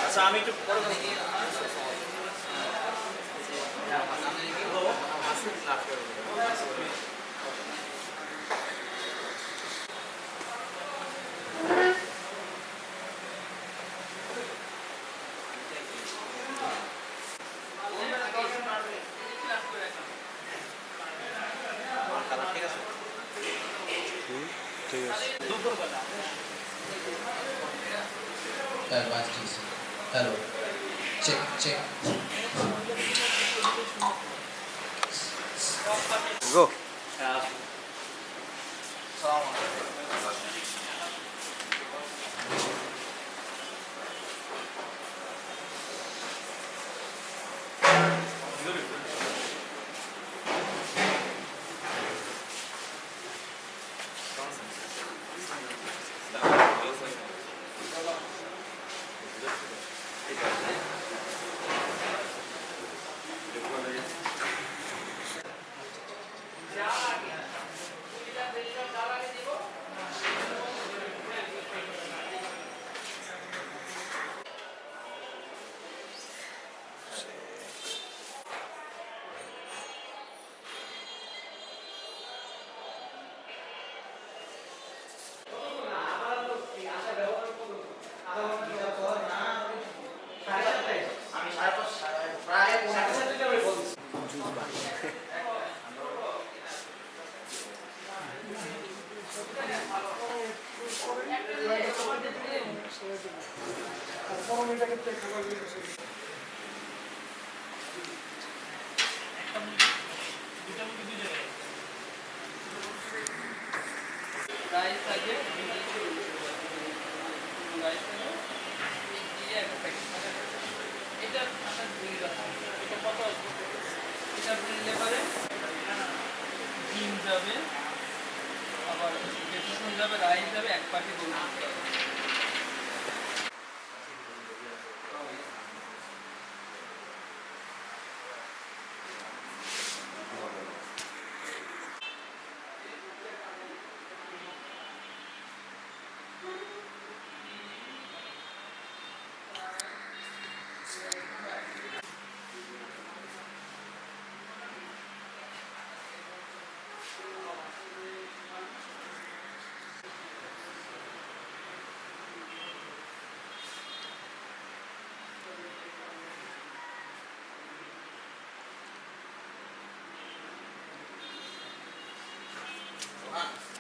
আচ্ছা আমি একটু ঠিক আছে হ্যালো চেক চেক গো ডিম যাবে আবার বেসন যাবে রাইস যাবে এক পাটি গরু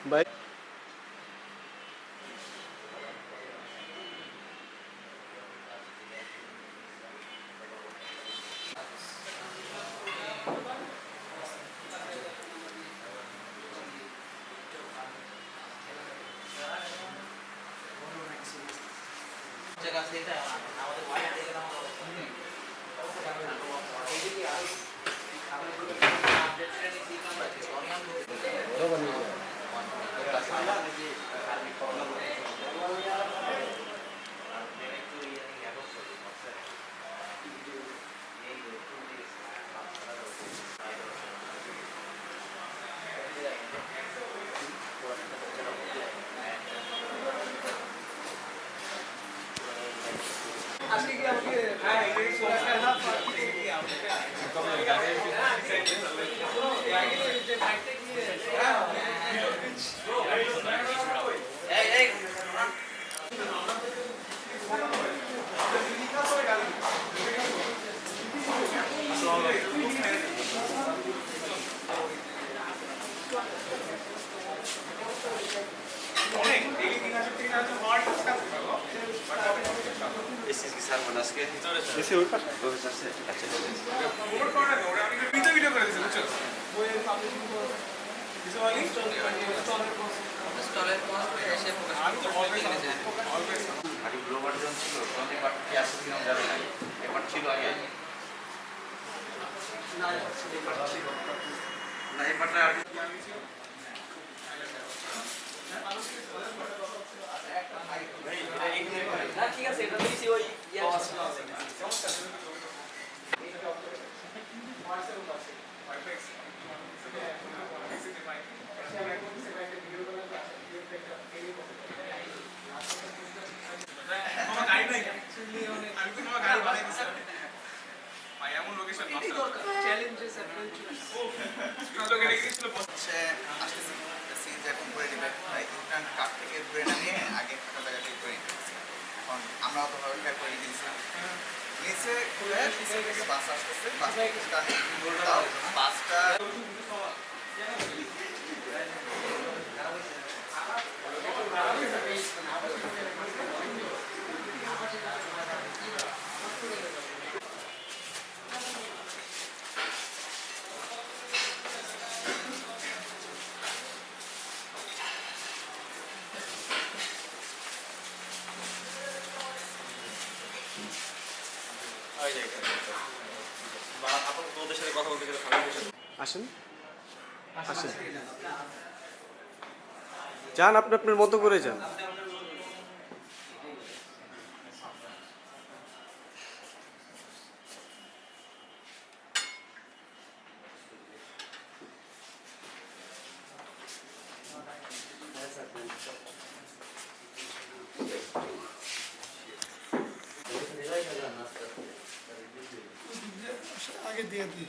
বাই আজকে কি আমাকে হ্যাঁ এই সোলা কা হাফ পার্টি কি আমাকে কবে গাড়ি যে ফাইটে কি এই এই এসএস কি স্যার বলে আজকে এসে ওই পাশে প্রফেসর আছে আচ্ছা প্রমোট করে না ওরা আমি ভিডিও করে দিয়েছি বুঝছো বইয়ের পাবলিশিং করে দিছো মানে স্টলের পর এসে আমি তো অলওয়েজ আগে ব্লু ভার্সন ছিল তখন এবার কি আছে কিনা জানি না এবার ছিল আগে না এবারটা আর ঠিক আছে এটা দিয়েছি ওই আসতেছি এখন করে নেবে ইনস্ট্যান্ট কার্ড থেকে ঘুরে না নিয়ে আগে একটা জায়গা থেকে করে নিতেছি এখন আমরা অতভাবে ট্রাই করে দিয়েছি নিচে খুলে পিছন থেকে বাস আসতেছে বাসটা আপনাদের সাথে কথা বলতে গেলে ভালো আসেন আসেন যান আপনি আপনার মতো করে যান আগে দিয়ে দিই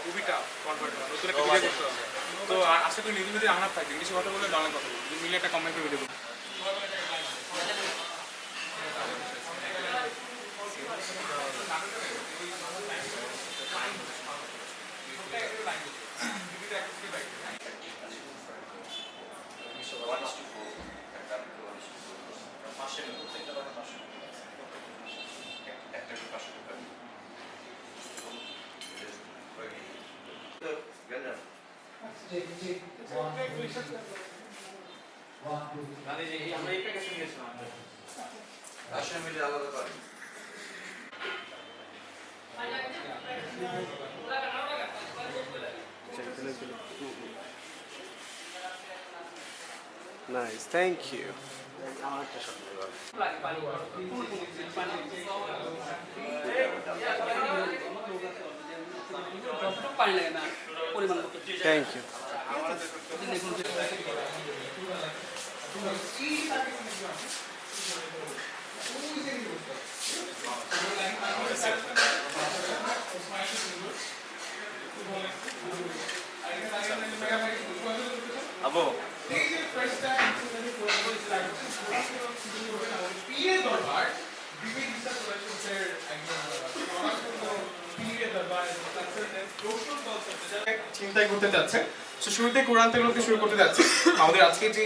খুবই টাফ কনভার্ট করা নতুন একটা ভিডিও করতে হবে তো আশা করি নিজে যদি আনাপ থাকে ইংলিশে কথা বলে বাংলা কথা বলি মিলে একটা কমেন্ট করে দেবো রাশিয়ান মিলে আলাদা করে নাইস থ্যাংক ইউ পানি লাগে না পরিমাণ মতো থ্যাংক ইউ আবু চিন্তাই করতে যাচ্ছে তো শুরুতে কোরআন তেলাওয়াত শুরু করতে যাচ্ছে আমাদের আজকে যে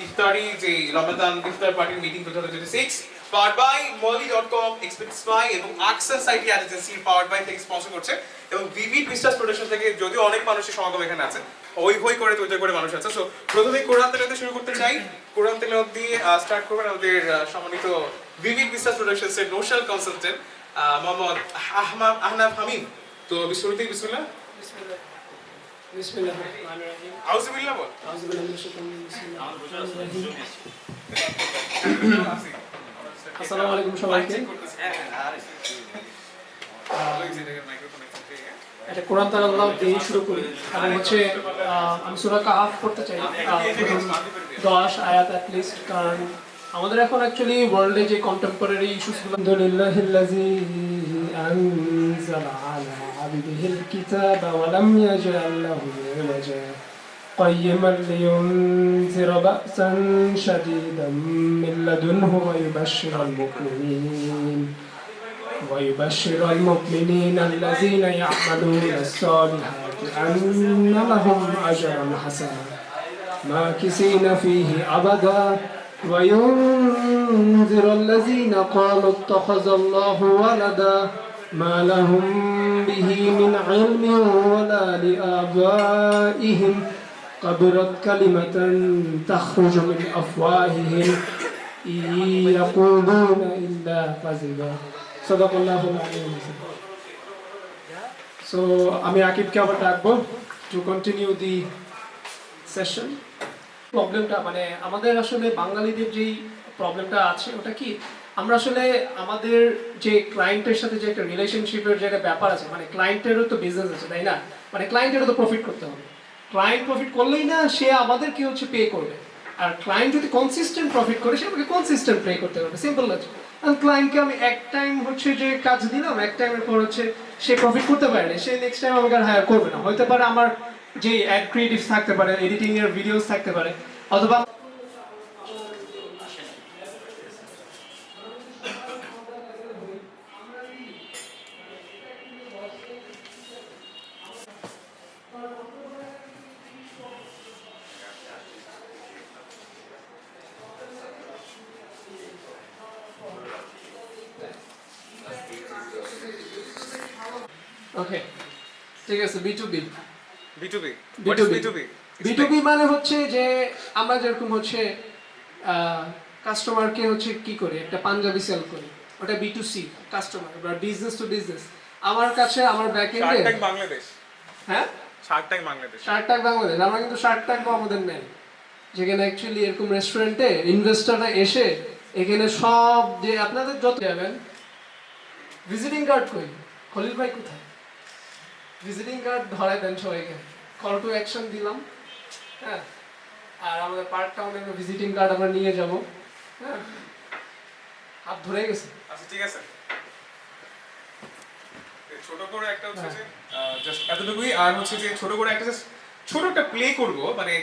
ইফতারি যে রমাদান ইফতার পার্টির মিটিং 2026 পাওয়ার্ড বাই molly.com এক্সপেক্টসপাই এবং আকসা সাইটি এজেন্সি পাওয়ার্ড বাই থেকে স্পন্সর করছে এবং ভিভিড বিস্টাস প্রোডাকশন থেকে যদিও অনেক মানুষের সমাগম এখানে আছে ওই হই করে তৈরি করে মানুষ আছে সো প্রথমে কোরআন তেলাওয়াত শুরু করতে চাই কোরআন তেলাওয়াত দিয়ে স্টার্ট করবেন আমাদের সম্মানিত ভিভিড বিস্টাস প্রোডাকশনস এর নোশাল কনসালটেন্ট মোহাম্মদ আহনাফ হামিম তো শুরুতেই বিসমিল্লাহ বিসমিল্লাহির রহমানির রহিম আউযুবিল্লাহ বল আউযুবিল্লাহি মিনাশ শাইতানির রাজিম আসসালামু আলাইকুম সবাইকে এটা কোরআন তেলাওয়াত দিয়ে শুরু করি এবং হচ্ছে আমি সূরা কাহফ পড়তে চাই প্রথম 10 আয়াত অ্যাট লিস্ট কারণ আমাদের এখন অ্যাকচুয়ালি ওয়ার্ল্ডে যে কন্টেম্পোরারি ইস্যুসগুলো আলহামদুলিল্লাহিল্লাযী আনজালা আলা আবদিহিল কিতাবা ওয়া লাম ইয়াজআল লাহু ইওয়াজা قيما لينذر بأسا شديدا من لدنه ويبشر المؤمنين الذين يعملون الصالحات أن لهم أجرا حسنا ماكثين فيه أبدا وينذر الذين قالوا اتخذ الله ولدا ما لهم به من علم ولا لآبائهم كبرت كلمة تخرج من أفواههم إن يقولون إلا كذبا صدق الله العظيم. So আমি আকিবকে আবার ডাকবো to continue the session. প্রবলেমটা মানে আমাদের আসলে বাঙালিদের যেই প্রবলেমটা আছে ওটা কি আমরা আসলে আমাদের যে ক্লায়েন্টের সাথে যে একটা রিলেশনশিপের যে একটা ব্যাপার আছে মানে ক্লায়েন্টেরও তো বিজনেস আছে তাই না মানে ক্লায়েন্টেরও তো প্রফিট করতে হবে ক্লায়েন্ট প্রফিট করলেই না সে আমাদের কি হচ্ছে পে করবে আর ক্লায়েন্ট যদি কনসিস্টেন্ট প্রফিট করে সে আমাকে কনসিস্টেন্ট পে করতে হবে সিম্পল আছে আর ক্লায়েন্টকে আমি এক টাইম হচ্ছে যে কাজ দিলাম এক টাইমের পর হচ্ছে সে প্রফিট করতে পারে না সে নেক্সট টাইম আমাকে আর হায়ার করবে না হতে পারে আমার যে অ্যাড ক্রিয়েটিভস থাকতে পারে এডিটিং এর ভিডিওস থাকতে পারে অথবা ওকে ঠিক আছে B2B B2B what is B2B B2B মানে হচ্ছে যে আমরা যেরকম হচ্ছে কাস্টমারকে হচ্ছে কি করি একটা পাঞ্জাবি সেল করি ওটা B2C কাস্টমার বা বিজনেস টু বিজনেস আমার কাছে আমার ব্যাকএন্ডে শার্ক ট্যাঙ্ক বাংলাদেশ হ্যাঁ Shark tank Bangladesh Shark tank Bangladesh আমরা কিন্তু শার্ক ট্যাঙ্ক আমাদের নেই যেখানে অ্যাকচুয়ালি এরকম রেস্টুরেন্টে ইনভেস্টররা এসে এখানে সব যে আপনাদের যত যাবেন ভিজিটিং কার্ড কই খলিল ভাই কোথায় ভিজিটিং কার্ড ধরাই দেন সবাইকে কল টু অ্যাকশন দিলাম হ্যাঁ আর আমাদের পার্ক টাউনের ভিজিটিং কার্ড আমরা নিয়ে যাব হ্যাঁ হাত ধরে গেছে আচ্ছা ঠিক আছে ছোট করে একটা হচ্ছে যে জাস্ট এতটুকুই আর হচ্ছে যে ছোট করে একটা জাস্ট ছোট একটা প্লে করব মানে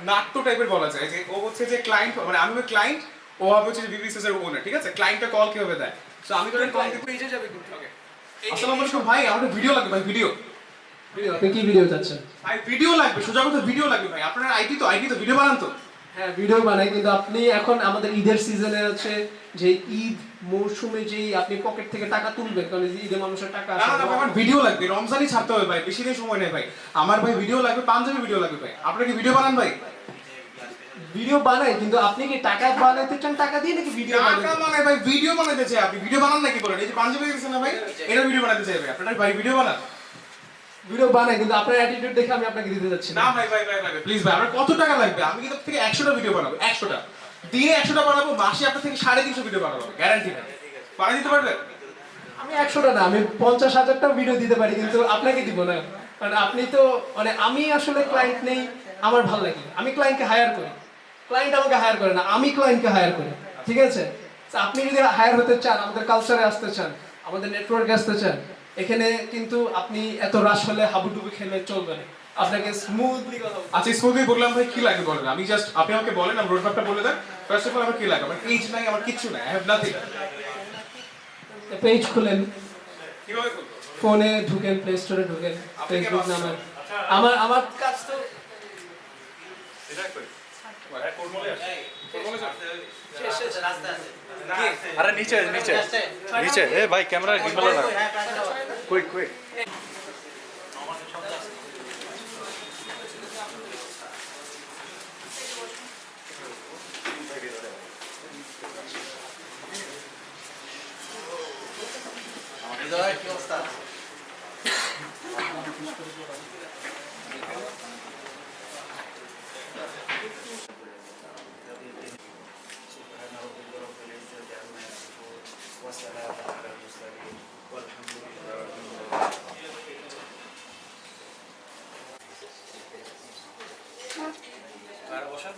নাট্য টাইপের বলা যায় যে ও হচ্ছে যে ক্লায়েন্ট মানে আমি ক্লায়েন্ট ও হবে হচ্ছে যে বিবিসিএস এর ওনার ঠিক আছে ক্লায়েন্টটা কল কিভাবে দেয় সো আমি তোরে কল দিতে পেজে যাবে কিন্তু ওকে আসসালামু আলাইকুম ভাই আমার ভিডিও লাগবে ভাই ভিডিও আপনি কি ভিডিও চাচ্ছেন ভাই ভিডিও লাগবে সোজা কথা ভিডিও লাগবে ভাই আপনার আইডি তো ভিডিও বানান তো হ্যাঁ ভিডিও বানাই কিন্তু আপনি এখন আমাদের ঈদের সিজনে আছে যে ঈদ মৌসুমে যেই আপনি পকেট থেকে টাকা তুলবেন কারণ ঈদে মানুষের টাকা না না আমার ভিডিও লাগবে রমজানই ছাড়তে হবে ভাই বেশি দিন সময় নেই ভাই আমার ভাই ভিডিও লাগবে পাঞ্জাবি ভিডিও লাগবে ভাই আপনারা কি ভিডিও বানান ভাই ভিডিও বানাই কিন্তু আপনি কি টাকা বানাইতে চান টাকা দিয়ে নাকি ভিডিও টাকা মানে ভাই ভিডিও বানাতে চাই আপনি ভিডিও বানান নাকি বলেন এই যে পাঞ্জাবি দিয়েছেন না ভাই এটা ভিডিও বানাতে চাই ভাই আপনারা ভাই ভিডিও বানান ভিডিও বানাই কিন্তু আপনার অ্যাটিটিউড দেখে আমি আপনাকে দিতে যাচ্ছি না ভাই প্লিজ ভাই আমার কত টাকা লাগবে আমি কিন্তু থেকে 100টা ভিডিও বানাবো 100টা দিয়ে 100টা বানাবো মাসে আপনার থেকে 350 ভিডিও বানাবো গ্যারান্টি ভাই বানিয়ে দিতে পারবেন আমি 100টা না আমি 50,000টা ভিডিও দিতে পারি কিন্তু আপনাকে দিব না কারণ আপনি তো মানে আমি আসলে ক্লায়েন্ট নেই আমার ভালো লাগে আমি ক্লায়েন্টকে হায়ার করি ক্লায়েন্ট আমাকে হায়ার করে না আমি ক্লায়েন্টকে হায়ার করি ঠিক আছে আপনি যদি হায়ার হতে চান আমাদের কালচারে আসতে চান আমাদের নেটওয়ার্কে আসতে চান এখানে কিন্তু আপনি এত রাশ হলে হাবুডুবু খেলে চলবে না আপনাকে স্মুথলি কথা আচ্ছা স্মুথলি বললাম ভাই কি লাগে বলেন আমি জাস্ট আপনি আমাকে বলেন আমি রোড ম্যাপটা বলে দেন ফার্স্ট অফ অল আমার কি লাগে আমার পেজ নাই আমার কিচ্ছু নাই আই হ্যাভ নাথিং পেজ খুলেন কিভাবে করব ফোনে ঢুকেন প্লে স্টোরে ঢুকেন ফেসবুক নামে আমার কাজ তো এটা করি কোরমলে আসে কোরমলে আরে নিচে এ ভাই ক্যামেরা গিম্বল না কুইক হৃদয়ের কি অবস্থা আর বসা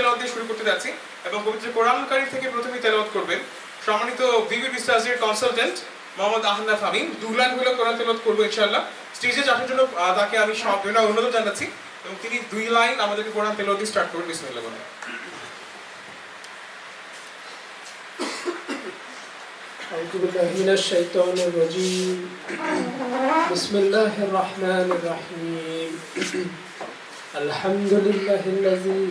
তেলাওয়াত দিয়ে শুরু করতে যাচ্ছি এবং পবিত্র কোরআন কারীম থেকে প্রথমেই তেলাওয়াত করবেন সম্মানিত বিবি বিস্তাজের কনসালটেন্ট মোহাম্মদ আহনাফ হামিম। 2 লাইন হলো কোরআন তেলাওয়াত করবো ইনশাআল্লাহ। স্টেজে আসার জন্য তাকে আমি অনুরোধ জানাচ্ছি এবং তিনি 2 লাইন আমাদেরকে কোরআন তেলাওয়াত দিয়ে স্টার্ট করবেন। বিসমিল্লাহ বলুন। أعوذ بالله من الشيطان الرجيم بسم الله الرحمن الرحيم الحمد لله الذي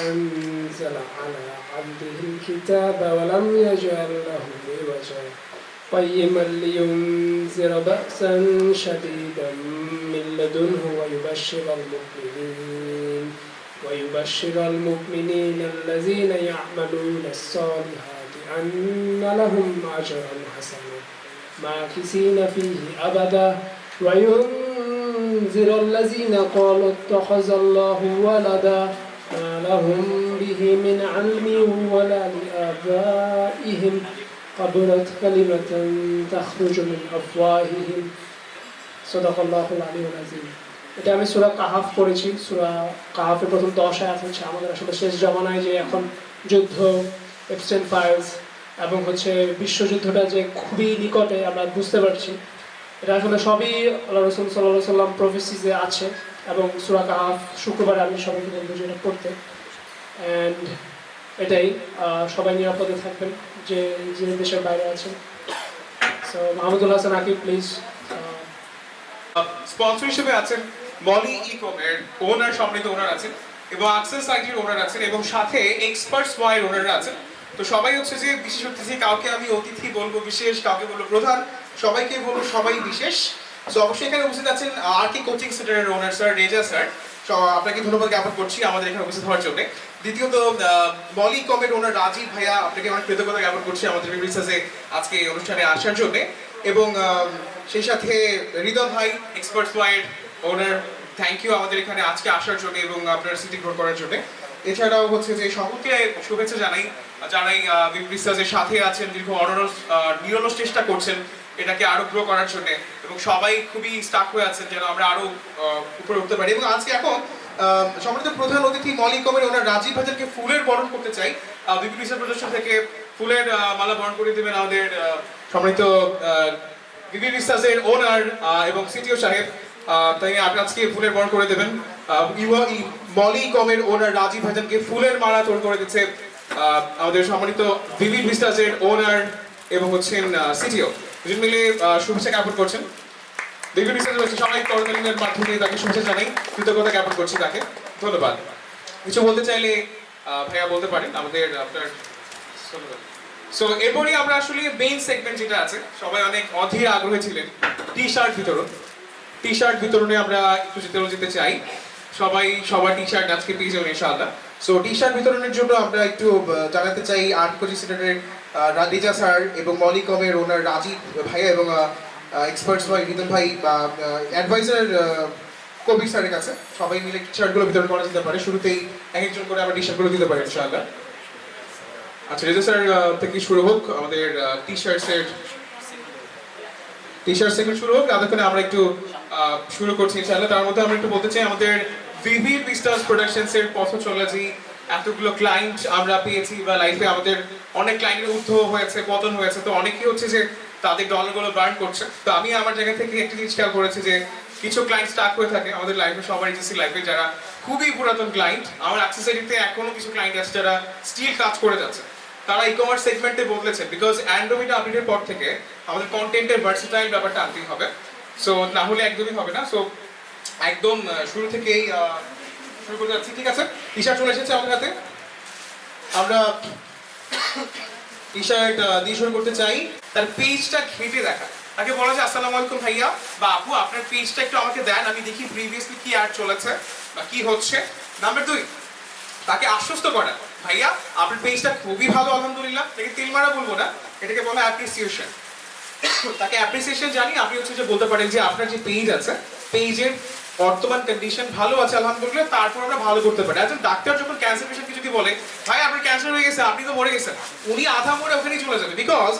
أنزل على عبده الكتاب ولم يجعل له عوجا قيما لينذر بأسا شديدا من لدنه ويبشر المؤمنين الذين يعملون الصالحات أن لهم أجرا حسنا ماكثين فيه أبدا وينذر الذين قالوا اتخذ الله ولدا ما لهم به من علم ولا لآبائهم قبلت كلمة تخرج من أفواههم صدق الله العلي العظيم। এটা আমি সূরা কাহাফ পড়েছি। সূরা কাহাফের প্রথম 10 আয়াত হচ্ছে আমাদের আসলে শেষ জামানায় যে এখন যুদ্ধ এপস্টাইন ফাইলস এবং হচ্ছে বিশ্বযুদ্ধটা যে খুবই নিকটে আমরা বুঝতে পারছি। এটা আসলে সবই আল্লাহ রাসূল সাল্লাল্লাহু আলাইহি সাল্লাম প্রফেসিজে আছে এবং সূরা কাহাফ শুক্রবারে আমি সবাইকে বলবো যে এটা পড়তে। অ্যান্ড এটাই সবাই নিরাপদে থাকবেন যে যে দেশের বাইরে আছেন। So Mahmudul Hasan Akib please. Sponsor হিসেবে আছেন মলি ই-কমের ওনার, সম্মানিত ওনার আছেন এবং অ্যাক্সেস আইটির ওনার আছেন এবং সাথে এক্সপার্ট স্মাইল ওনাররা আছেন। তো সবাই হচ্ছে যে বিশেষ অতিথি, কাউকে আমি অতিথি বলবো বিশেষ, কাউকে বলবো প্রধান, সবাইকে বলবো সবাই বিশেষ। তো অবশ্যই এখানে উপস্থিত আছেন আর কে কোচিং সেন্টারের ওনার স্যার রেজা স্যার, আপনাকে ধন্যবাদ জ্ঞাপন করছি আমাদের এখানে উপস্থিত হওয়ার জন্য। দ্বিতীয়ত মলি কমের ওনার রাজীব ভাইয়া, আপনাকে অনেক কৃতজ্ঞতা জ্ঞাপন করছি আমাদের বিবিসিএসে আজকে এই অনুষ্ঠানে আসার জন্য। এবং সেই সাথে হৃদয় ভাই expert smile owner, thank you আমাদের এখানে আজকে আসার জন্য এবং আপনার সিটি গ্রহণ করার জন্য। এছাড়াও হচ্ছে যে সকলকে শুভেচ্ছা জানাই যারাই বিবিসিএসের সাথে আছেন, দীর্ঘ নিরলস চেষ্টা করছেন এটাকে আরো গ্রো করার জন্য এবং সবাই খুবই স্টাক হয়ে আছেন যেন আমরা আরো উপরে উঠতে পারি। এবং আজকে এখন সম্মানিত প্রধান অতিথি মলি কমের ওনার রাজীব ভাইকে ফুলের বরণ করতে চাই। বিবিসিএস প্রদর্শন থেকে ফুলের মালা বরণ করে দেবেন আমাদের সম্মানিত বিবিসিএসের ওনার এবং সিটিও সাহেব। তাই আজকে ফুলের বরণ করে দেবেন। মলি কমের ওনার রাজীব ভাইকে ফুলের মালা তোড় করে দিচ্ছে আমাদের সম্মানিত বিবিসিএসের ওনার এবং হচ্ছেন সিটিও, দুজন মিলে শুভেচ্ছা জ্ঞাপন করছেন। বিবিসিএস সবাই করতালিনের মাধ্যমে তাকে শুভেচ্ছা জানাই, কৃতজ্ঞতা জ্ঞাপন করছি তাকে, ধন্যবাদ। কিছু বলতে চাইলে ভাইয়া বলতে পারেন আমাদের আপনার। সো এরপরে আমরা আসলে মেইন সেগমেন্ট যেটা আছে, সবাই অনেক অধীর আগ্রহী ছিলেন টি শার্ট বিতরণ। টি শার্ট বিতরণে আমরা একটু যেতে চাই, সবাই সবার টি শার্ট আজকে পেয়ে যাবেন ইনশাআল্লাহ। সো টি শার্ট বিতরণের জন্য আমরা একটু জানাতে চাই আর্ট কোচিং সেন্টারের রেজা স্যার এবং মলি কমের ওনার রাজীব ভাইয়া এবং এক্সপার্টস ভাই হৃদয় ভাই বা অ্যাডভাইজার কবির স্যারের কাছে সবাই মিলে টি শার্টগুলো বিতরণ করা যেতে পারে। শুরুতেই এক একজন করে আমরা টি শার্টগুলো দিতে পারি ইনশাআল্লাহ। আচ্ছা, রেজা স্যার থেকে শুরু হোক আমাদের টি শার্ট সেগমেন্ট শুরু হোক। ততক্ষণে আমরা একটু শুরু করছি ইনশাআল্লাহ। তার মধ্যে আমরা একটু বলতে চাই আমাদের ভিভি বিস্টার্স প্রোডাকশনস এর পথ চলা যে এতগুলো ক্লায়েন্ট আমরা পেয়েছি বা লাইফে আমাদের অনেক ক্লায়েন্টের ঊর্ধ্ব হয়েছে, পতন হয়েছে, তো অনেকেই হচ্ছে যে তাদের ডলারগুলো বার্ন করছে। তো আমি আমার জায়গা থেকে একটা জিনিস খেয়াল করেছি যে কিছু ক্লায়েন্ট স্টাক হয়ে থাকে আমাদের লাইফে, সবার এজেন্সি লাইফে যারা খুবই পুরাতন ক্লায়েন্ট। আমার অ্যাক্সেসরিতে এখনো কিছু ক্লায়েন্ট আছে যারা স্টিল কাজ করে যাচ্ছে, তারা ই কমার্স সেগমেন্টে বদলেছে বিকজ অ্যান্ড্রয়েড আপডেটের পর থেকে আমাদের কন্টেন্টের ভার্সেটাইল ব্যাপারটা আনতেই হবে। সো না হলে একদমই হবে না। সো একদম শুরু থেকেই শুরু করে যাচ্ছি, ঠিক আছে? টি শার্ট চলে এসেছে আমাদের হাতে, আমরা টি শার্ট দিয়ে শুরু করতে চাই। তার পেজটা ঘেঁটে দেখা, তাকে বলা যায় আসসালামু আলাইকুম ভাইয়া বা আপু, আপনার পেজটা একটু আমাকে দেন, আমি দেখি প্রিভিয়াসলি কি অ্যাড চলেছে বা কি হচ্ছে। নাম্বার 2, তাকে আশ্বস্ত করা, ভাইয়া আপনার পেজটা খুবই ভালো আলহামদুলিল্লাহ। এটাকে তেল মারা বলবো না, এটাকে বলা অ্যাপ্রিসিয়েশন। তাকে অ্যাপ্রিসিয়েশন জানি আপনি হচ্ছে যে বলতে পারেন যে আপনার যে পেজ আছে, পেজের বর্তমান কন্ডিশন ভালো আছে আলহামদুলিল্লাহ, তারপর আমরা ভালো করতে পারি। একজন ডাক্তার যখন ক্যান্সার পেশেন্টকে যদি বলে ভাই আপনার ক্যান্সার হয়ে গেছে, আপনি তো মরে গেছেন, উনি আধা মরে ওখানেই চলে যাবে। বিকজ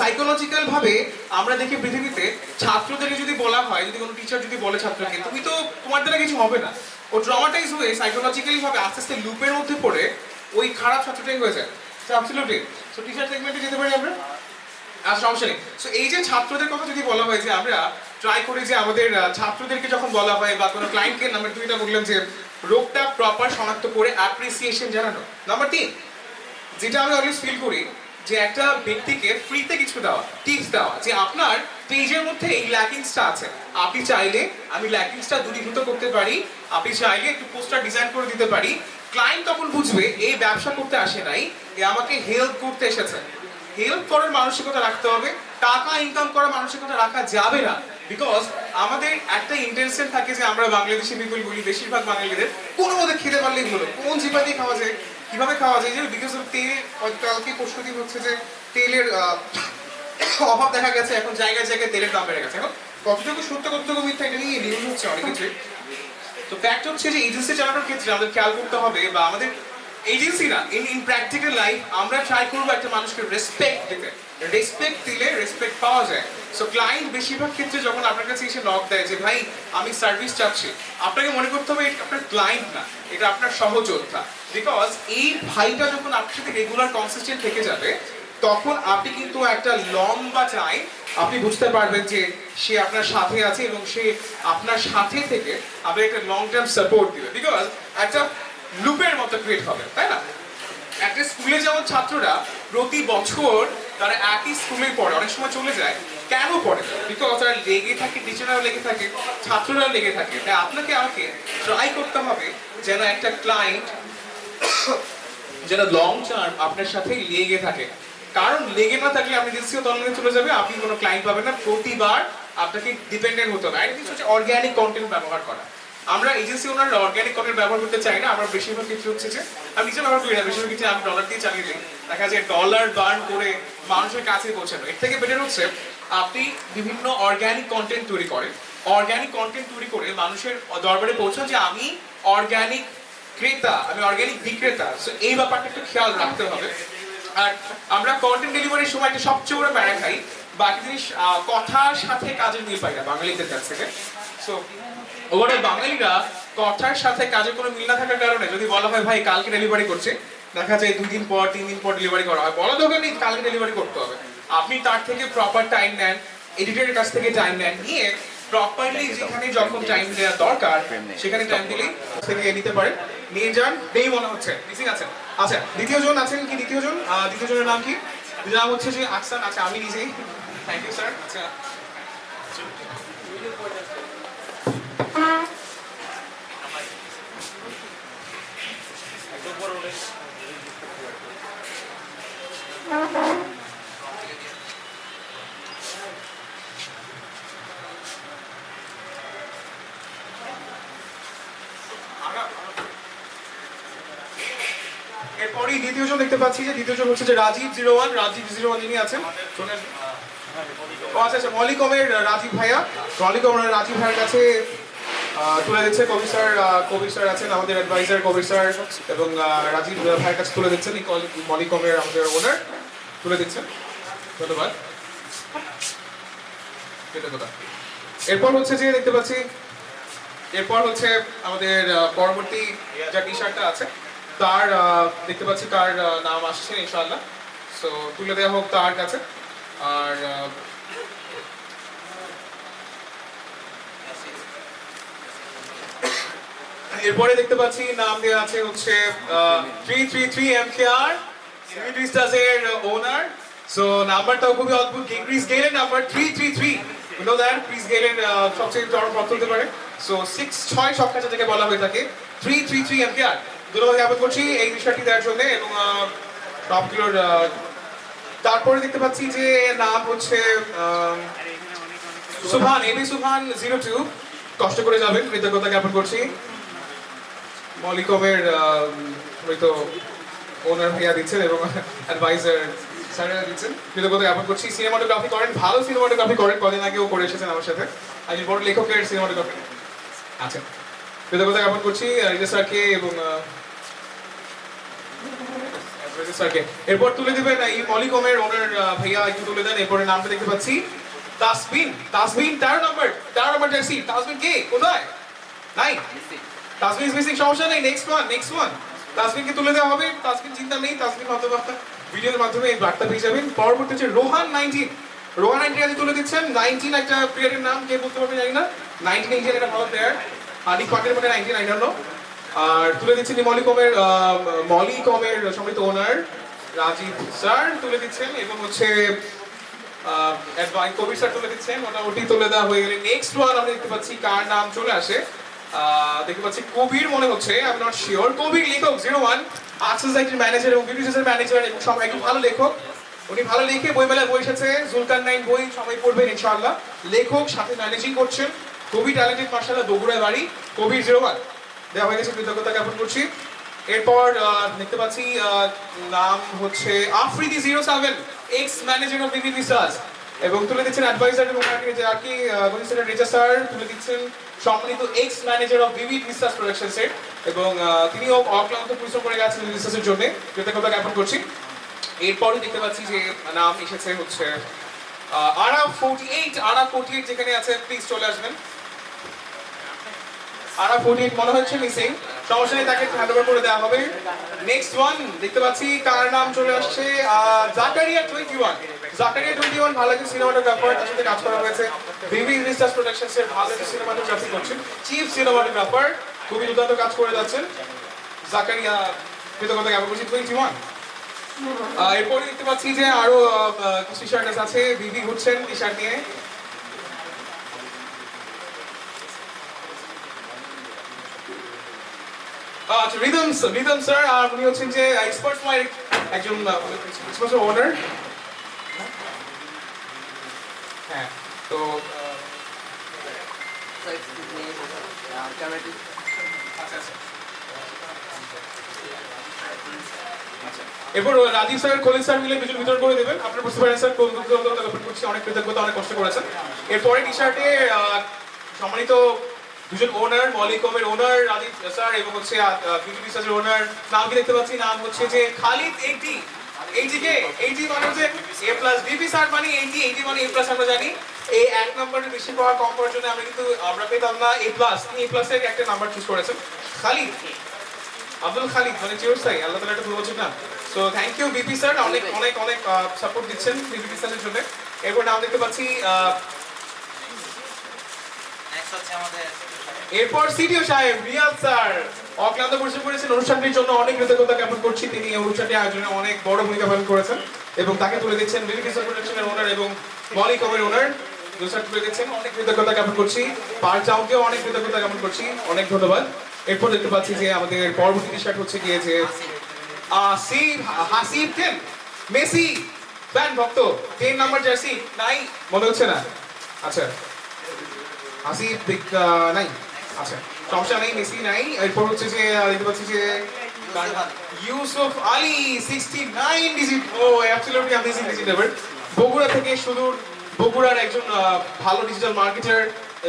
সাইকোলজিক্যাল ভাবে আমরা দেখি পৃথিবীতে ছাত্রদেরকে যদি বলা হয়, যদি কোনো টিচার যদি বলে ছাত্রকে তুমি তো তোমার দ্বারা কিছু হবে না, ও ট্রমাটাইজ হয়ে সাইকোলজিক্যালি ভাবে আস্তে আস্তে লুপের মধ্যে পড়ে ওই খারাপ ছাত্রটাই হয়ে যায়। So absolutely. সো টিচার সেগমেন্টে যেতে পারি আমরা? আর সমস্যা নেই। সো এই যে ছাত্রদের কথা যদি বলা হয় যে আমরা ট্রাই করি যে আমাদের ছাত্রদেরকে যখন বলা হয় বা কোনো ক্লায়েন্টকে নাম্বার 2টা বললাম যে রোগটা প্রপার শনাক্ত করে অ্যাপ্রিসিয়েশন জানানো। নাম্বার 3 যেটা আমি অলওয়েজ ফিল করি যে একটা ব্যক্তিকে ফ্রিতে কিছু দেওয়া, টিপস দেওয়া যে আপনার পেজের মধ্যে এই ল্যাকিংসটা আছে, আপনি চাইলে আমি ল্যাকিংসটা দূরীভূত করতে পারি, আপনি চাইলে একটু পোস্টার ডিজাইন করে দিতে পারি। ক্লায়েন্ট তখন বুঝবে এই ব্যবসা করতে আসে নাই, এ আমাকে হেল্প করতে এসেছে। হেল্প করার মানসিকতা রাখতে হবে, টাকা ইনকাম করার মানসিকতা রাখা যাবে না। বিকজ আমাদের একটা ইন্টেনশন থাকে যে আমরা বাংলাদেশি পিপল বলি, বেশিরভাগ বাঙালিদের কোনো মধ্যে খেতে পারলেই হলো, কোন জিপা দিয়ে খাওয়া যায়, কিভাবে খাওয়া যায়, যে বিকজ অফ তেল। কালকে পরশু দিন হচ্ছে যে তেলের অভাব দেখা গেছে, এখন জায়গায় জায়গায় তেলের দাম বেড়ে গেছে। এখন কতটুকু সত্য কতটুকু মিথ্যা এটা নিয়ে নিউজ হচ্ছে অনেক কিছু। তো ফ্যাক্ট হচ্ছে যে এজেন্সি চালানোর ক্ষেত্রে আমাদের খেয়াল করতে হবে, বা আমাদের এজেন্সি না, ইন প্র্যাকটিক্যাল লাইফ আমরা ট্রাই করবো একটা মানুষকে রেসপেক্ট দিতে। রেসপেক্ট দিলে রেসপেক্ট পাওয়া যায়। সো ক্লায়েন্ট বেশিরভাগ ক্ষেত্রে যখন আপনার কাছে এসে নক দেয় যে ভাই আমি সার্ভিস চাচ্ছি, আপনাকে মনে করতে হবে এটা আপনার ক্লায়েন্ট না, এটা আপনার সহযোদ্ধা। বিকজ এই ভাইটা যখন আপনার সাথে রেগুলার কনসিস্টেন্ট থেকে যাবে, তখন আপনি কিন্তু একটা লম্বা টাইম আপনি বুঝতে পারবেন যে সে আপনার সাথে আছে এবং সে আপনার সাথে থেকে আপনার একটা লং টার্ম সাপোর্ট দিবে। বিকজ একটা লুপের মতো ক্রিয়েট হবে, তাই না? একটা স্কুলে যেমন ছাত্ররা প্রতি বছর তারা একই স্কুলে পড়ে, অনেক সময় চলে যায়, কেন পড়ে? বিকজ তারা লেগে থাকে, টিচাররাও লেগে থাকে, ছাত্ররাও লেগে থাকে। তাই আপনাকে আমাকে ট্রাই করতে হবে যেন একটা ক্লায়েন্ট যেন লং টার্ম আপনার সাথে লেগে থাকে। কারণ লেগে না থাকলে আপনি এজেন্সিও তলনে চলে যাবে, আপনি কোনো ক্লায়েন্ট পাবেন না, প্রতিবার আপনাকে ডিপেন্ডেন্ট হতে হবে। আর কিছু হচ্ছে অর্গ্যানিক কন্টেন্ট ব্যবহার করা। আমরা এজেন্সি ওনার অর্গ্যানিক কন্টেন্ট ব্যবহার করতে চাই না। আমরা বেশিরভাগ ক্ষেত্রে হচ্ছে যে আমি নিজে ব্যবহার করি না, বেশিরভাগ ক্ষেত্রে আমি ডলার দিয়ে চালিয়ে দিই। দেখা যায় ডলার বার্ন করে মানুষের কাছে পৌঁছানো। এর থেকে বেটার হচ্ছে আপনি বিভিন্ন অর্গ্যানিক কন্টেন্ট তৈরি করেন, অর্গ্যানিক কন্টেন্ট তৈরি করে মানুষের দরবারে পৌঁছান যে আমি অর্গ্যানিক ক্রেতা, আমি অর্গ্যানিক বিক্রেতা। সো এই ব্যাপারটা একটু খেয়াল রাখতে হবে। আর আমরা কন্টেন্ট ডেলিভারির সময় একটা সবচেয়ে বড় প্যারা খাই, বাকি জিনিস কথার সাথে কাজের মিল পাই না বাঙালিদের কাছ থেকে। সো ওভারঅল বাঙালিরা কথার সাথে কাজের কোনো মিল না থাকার কারণে যদি বলা হয় ভাই কালকে ডেলিভারি করছে, দেখা যায় 2 দিন পর 3 দিন পর ডেলিভারি করা হয়। বলা দরকার নেই কালকে ডেলিভারি করতে হবে, আপনি তার থেকে প্রপার টাইম নেন, এডিটরের কাছ থেকে টাইম নেন, নিয়ে প্রপারলি যেখানে যখন টাইম দেওয়া দরকার সেখানে টাইম দিলেই থেকে নিতে পারেন, নিয়ে যান। নেই মনে হচ্ছে মিসিং আছেন। আচ্ছা, দ্বিতীয় জন আছেন কি? দ্বিতীয় জনের নাম কি? নাম হচ্ছে যে আকসান। আচ্ছা, আমি নিজেই। Thank you sir. আচ্ছা, এরপরই দ্বিতীয় জন দেখতে পাচ্ছি যে দ্বিতীয় জন হচ্ছে যে রাজীব 01। রাজীব 01 যিনি আছেন শোনেন। আচ্ছা আচ্ছা, মলিকমের রাজীব ভাইয়া, মলিকমের রাজীব ভাইয়ের কাছে তুলে দিচ্ছে কবির স্যার আছেন আমাদের অ্যাডভাইজার কবির স্যার, এবং রাজীব ভাইয়ের কাছে তুলে দিচ্ছেন এই মলিকমের আমাদের ওনার তুলে দিচ্ছেন। ধন্যবাদ। এরপর হচ্ছে যে দেখতে পাচ্ছি, এরপর হচ্ছে আমাদের পরবর্তী যা টি শার্টটা আছে তার দেখতে পাচ্ছি তার নাম আসছে ইনশাআল্লাহ। সো তুলে দেওয়া হোক তার কাছে। আর এরপরে দেখতে পাচ্ছি নাম দেওয়া আছে হচ্ছে 333 MKR সিমিট্রিস্টাসের ওনার। সো নাম্বারটাও খুবই অদ্ভুত, গ্রিস গেলের number 333। You know that Chris গেলের সবচেয়ে বড় পথ হতে পারে। সো 6 সব কাছে থেকে বলা হয়ে থাকে 333 MKR। ধন্যবাদ জ্ঞাপন করছি এই বিষয়টি দেওয়ার জন্য। এবং টপগুলোর তারপরে দেখতে পাচ্ছি যে নাম হচ্ছে সুভান, এবি সুভান 02। কষ্ট করে যাবেন, কৃতজ্ঞতা জ্ঞাপন করছি। মলিকমের হয়তো ওনার ভাইয়া দিচ্ছেন এবং অ্যাডভাইজার স্যারেরা দিচ্ছেন, কৃতজ্ঞতা জ্ঞাপন করছি। সিনেমাটোগ্রাফি করেন, ভালো সিনেমাটোগ্রাফি করেন, কদিন আগেও করে এসেছেন আমার সাথে, একজন বড় লেখকের সিনেমাটোগ্রাফি। আচ্ছা, কৃতজ্ঞতা জ্ঞাপন করছি রিজা স্যারকে এবং স্যারকে। এরপর তুলে দেবেন এই মলিকমের ওনার ভাইয়া, একটু তুলে দেন। এরপরে নামটা দেখতে পাচ্ছি তাসবিন। 13 নম্বর জার্সি। তাসবিন কে? কোথায়? নাই তাসবিন ইজ মিসিং, সমস্যা নেই, নেক্সট ওয়ান তাসবিনকে তুলে দেওয়া হবে। তাসবিন চিন্তা নেই, তাসবিন হয়তো ভিডিওর মাধ্যমে এই বার্তা পেয়ে যাবেন। পরবর্তী হচ্ছে রোহান 19 আজ তুলে দিচ্ছেন। 19 একটা প্লেয়ারের নাম কে বলতে পারবে জানি না। 19 ইঞ্জিন একটা ভালো প্লেয়ার, হার্দিক পাটের মধ্যে 19 আই ডোন্ট নো। আর তুলে দিচ্ছেন মলিকমের সম্মিলিত ওনার রাজীব স্যার তুলে দিচ্ছেন, এবং হচ্ছে কবির স্যার তুলে দিচ্ছেন। মোটামুটি তুলে দেওয়া হয়ে গেলে নেক্সট ওয়ান আমরা দেখতে পাচ্ছি কার নাম চলে আসে। দেখতে পাচ্ছি কবির মনে হচ্ছে, আই এম নট শিওর। কবির লেখক 01 আর্টস সোসাইটির ম্যানেজার এবং বিউটিশিয়ানের ম্যানেজার এবং সব একজন ভালো লেখক। উনি ভালো লিখে বইমেলায় বই এসেছে, জুলকার নাইন বই সবাই পড়বেন ইনশাআল্লাহ। লেখক সাথে ম্যানেজিং করছেন, খুবই ট্যালেন্টেড মাশাআল্লাহ। বগুড়ায় বাড়ি। কবির 01 দেওয়া হয়ে গেছে, কৃতজ্ঞতা জ্ঞাপন করছি। এরপর দেখতে পাচ্ছি নাম হচ্ছে Afridi 07 x manager of Bibi visas, এবং তুলে দিচ্ছেন অ্যাডভাইজার এবং যাকে বলেছেন রেজা স্যার তুলে দিচ্ছেন সম্মানিত x manager of Bibi visas প্রোডাকশনসের, এবং তিনিও অক্লান্ত পরিশ্রম করে গেছেন ভিসাসের জন্য, কৃতজ্ঞতা জ্ঞাপন করছি। এরপরে দেখতে পাচ্ছি যে নাম এসেছে হচ্ছে আরা 48 যেখানে আছে প্লিজ চলে আসবেন। আরা 48 মনে হচ্ছে মিসিং, সমস্যা নেই, তাকে হ্যান্ডওভার করে দেওয়া হবে। নেক্সট ওয়ান দেখতে পাচ্ছি কার নাম চলে আসছে জাকারিয়া 21 ভালো একটা সিনেমাটোগ্রাফার, তার সাথে কাজ করা হয়েছে বিবি ভিসাস প্রোডাকশনসের, ভালো একটা সিনেমাটোগ্রাফি করছেন, চিফ সিনেমাটোগ্রাফার, খুবই দুর্দান্ত কাজ করে যাচ্ছেন জাকারিয়া, কৃতজ্ঞতা জ্ঞাপন করছি 21। এরপরে দেখতে পাচ্ছি যে আরো কিছু টি শার্ট আছে, বিবি ঘুরছেন টি শার্ট নিয়ে। আচ্ছা রিদম স্যার, আর উনি হচ্ছেন যে এক্সপার্টস মাই একজন এক্সপার্টস ওনার। হ্যাঁ, তো এরপর রাজীব স্যার খলিল স্যার মিলে দুজন বিতরণ করে দেবেন। আপনারা বুঝতে পারেন স্যার কোন করছি, অনেক কৃতজ্ঞতা, অনেক কষ্ট করেছেন। এরপরে টি শার্টে সম্মানিত দুজন ওনার, মলিকমের ওনার রাজীব স্যার এবং হচ্ছে বিবি ভিসাসের ওনার, নাম কি দেখতে পাচ্ছি, নাম হচ্ছে যে খালিদ 80 মানে হচ্ছে A+ বিবি স্যার মানে 80 মানে A+ আমরা জানি। এই এক নম্বরের বেশি পাওয়া কম করার জন্য আমরা পেতাম না A+, তিনি A+ এর একটা নাম্বার চুজ করেছেন। খালিদ আব্দুল খালিদ মানে চিরস্থায়ী, আল্লাহ তাআলা এটা ভুল বলছেন না। So thank you BP sir, অনেক সাপোর্ট দিচ্ছেন বিবি ভিসাসের জন্য। এরপর নাম দেখতে পাচ্ছি নেক্সট হচ্ছে আমাদের এরপর সিটিও সাহেব রিয়াদ স্যার অক্লান্ত পরিশ্রম করেছেন অনুষ্ঠানটির জন্য, অনেক কৃতজ্ঞতা জ্ঞাপন করছি। তিনি এই অনুষ্ঠানটি আয়োজনে অনেক বড় ভূমিকা পালন করেছেন, এবং তাকে তুলে দিচ্ছেন বিবি ভিসাস প্রোডাকশনের ওনার এবং মলিকমের ওনার, দুসার তুলে দিচ্ছেন, অনেক কৃতজ্ঞতা জ্ঞাপন করছি। পার চাউকেও অনেক কৃতজ্ঞতা জ্ঞাপন করছি, অনেক ধন্যবাদ। এরপর দেখতে পাচ্ছি যে আমাদের পরবর্তী টি শার্ট হচ্ছে গিয়ে যে হাসিব 10 মেসি ফ্যান ভক্ত 10 নাম্বার জার্সি নাই মনে হচ্ছে না। আচ্ছা হাসিব নাই, আচ্ছা সমস্যা নেই, মেসি নাই। এরপর হচ্ছে যে দেখতে পাচ্ছি যে ইউসুফ আলী 69 ডিজিট, ও absolutely amazing digit ever, Bogura থেকে সুদূর, বগুড়ার একজন ভালো ডিজিটাল মার্কেটার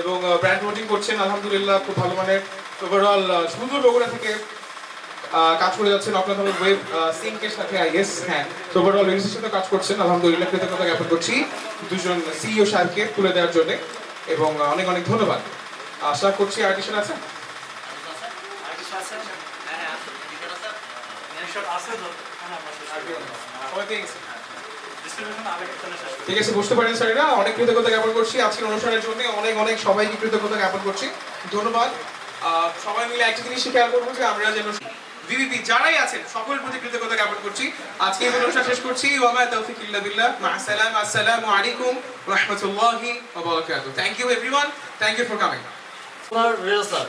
এবং ব্র্যান্ড প্রমোটিং করছেন, আলহামদুলিল্লাহ খুব ভালো মানের। ওভারঅল সুদূর বগুড়া থেকে কাজ করে যাচ্ছেন আপনাদের ওয়েব সিঙ্কের সাথে, আই গেস। হ্যাঁ, তো ওভারঅল ওয়েবের সাথে কাজ করছেন, আলহামদুলিল্লাহ কৃতজ্ঞতা জ্ঞাপন করছি দুজন সিইও সাহেবকে তুলে দেওয়ার জন্য, এবং অনেক ধন্যবাদ। আশা করছি আর্টিশন আছে, ঠিক আছে, বুঝতে পারেন স্যারেরা, অনেক কৃতজ্ঞতা জ্ঞাপন করছি আজকের অনুষ্ঠানের জন্য, অনেক সবাইকে কৃতজ্ঞতা জ্ঞাপন করছি, ধন্যবাদ। সবাই মিলে একটা জিনিস খেয়াল করবো যে আমরা যেন বিবিপি যারাই আছেন সকলের প্রতি কৃতজ্ঞতা জ্ঞাপন করছি। আজকে এই অনুষ্ঠান শেষ করছি, ওয়া মা তাওফিক ইল্লা বিল্লাহ, মা আসসালাম, আসসালামু আলাইকুম ওয়া রাহমাতুল্লাহি ওয়া বারাকাতুহু। Thank you everyone, thank you for coming. ওনার রেজা স্যার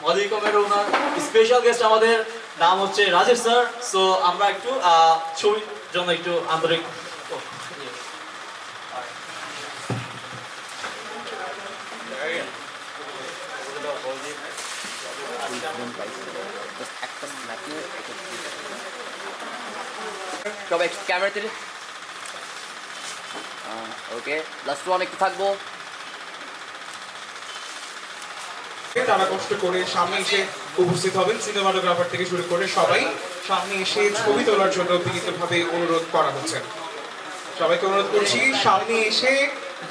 মলিকমের ওনার স্পেশাল গেস্ট আমাদের নাম হচ্ছে রাজীব স্যার। সো আমরা একটু ছবির জন্য একটু আন্তরিক সবাই ক্যামেরাতে ওকে, লাস্ট ওয়ান একটু থাকবো। তারা কষ্ট করে সামনে এসে উপস্থিত হবেন, সিনেমাটোগ্রাফার থেকে শুরু করে সবাই সামনে এসে ছবি তোলার জন্য বিনীতভাবে অনুরোধ করা হচ্ছে। সবাইকে অনুরোধ করছি সামনে এসে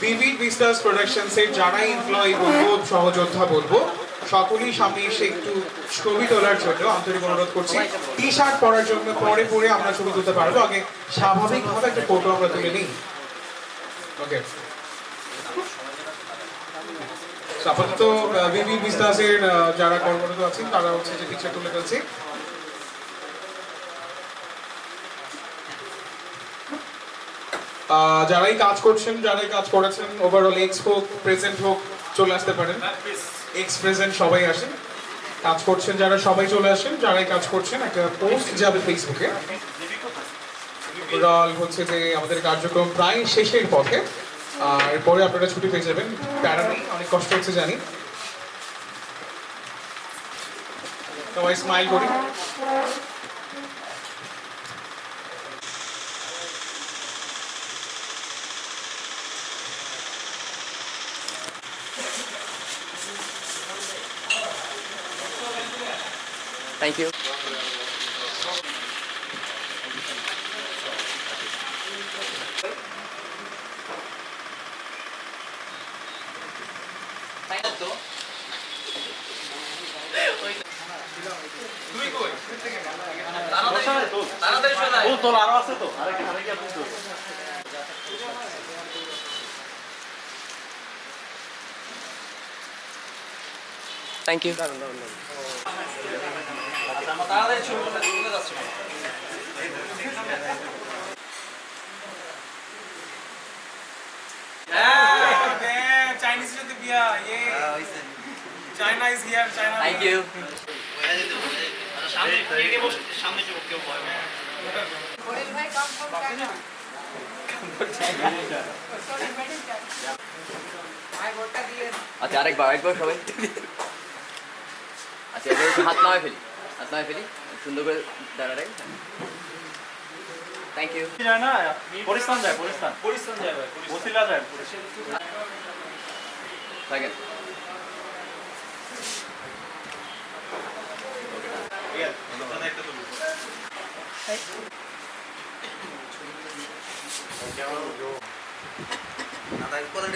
বিবি ভিসাস প্রোডাকশনসের যারা এমপ্লয়ি বলবো, সহযোদ্ধা বলবো, সকলেই সামনে এসে একটু ছবি তোলার জন্য আন্তরিক অনুরোধ করছি। টি শার্ট পরার জন্য পরে আমরা ছবি তুলতে পারবো, আগে স্বাভাবিকভাবে একটা ফটো আমরা তুলে নিই। ওকে, আপাতত বিবি বিজনেসের যারা কর্মরত আছেন তারা হচ্ছে যে পিকচার তুলে ফেলছে। যারাই কাজ করছেন, যারাই কাজ করেছেন, ওভারঅল এক্স হোক প্রেজেন্ট হোক, চলে আসতে পারেন। এক্স প্রেজেন্ট সবাই আসেন, কাজ করছেন যারা সবাই চলে আসেন। যারাই কাজ করছেন একটা পোস্ট যাবে ফেসবুকে। ওভারঅল হচ্ছে যে আমাদের কার্যক্রম প্রায় শেষের পথে, আর এরপরে আপনারা ছুটি পেয়ে যাবেন। প্যারা নেই, অনেক কষ্ট হচ্ছে জানি। সবাই স্মাইল করি। Thank you. তোল আরো আছে তো, আরেক আপনি তোল। Thank you. আমরা তাড়াতাড়ি ছবি তুলে যাচ্ছি। Chinese with the beer, yeah. China is here, China. Thank you. সামনে সামনে কেউ ভয় না। আচ্ছা আরেকবার সবাই। আচ্ছা এবার একটু হাত নামায় ফেলি সুন্দর করে দাঁড়ায়। Thank you. যায় না, পরিস্থান যায় ভাই, বসিলা যায়। থাকেন। দাদা কোয়ালিটি